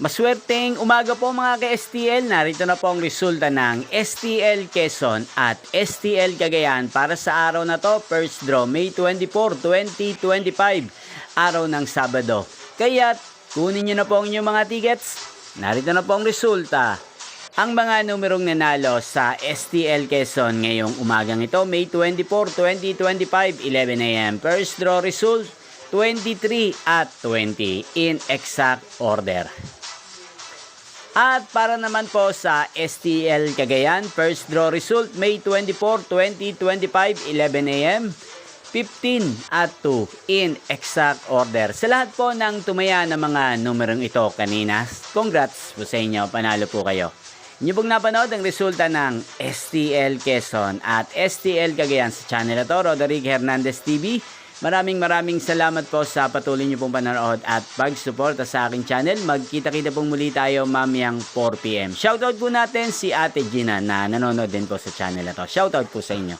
Maswerteng umaga po mga ka-STL. Narito na po ang resulta ng STL Quezon at STL Cagayan para sa araw na to. First draw, May 24, 2025, araw ng Sabado. Kaya kunin nyo na po ang inyong mga tickets. Narito na po ang resulta. Ang mga numerong nanalo sa STL Quezon ngayong umagang ito, May 24, 2025, 11 a.m. First draw result, 23 at 20 in exact order. At para naman po sa STL Cagayan, first draw result, May 24, 2025, 11 a.m. 15 at 2 in exact order. Sa lahat po ng tumaya ng mga numerong ito kanina, congrats po sa inyo, panalo po kayo. Inyo pong napanood ang resulta ng STL Quezon at STL Cagayan sa channel na to, Roderick Hernandez TV. Maraming salamat po sa patuloy niyo pong panonood at pag-suporta sa aking channel. Magkita-kita pong muli tayo mamayang 4 PM. Shoutout po natin si Ate Gina na nanonood din po sa channel na to. Shoutout po sa inyo.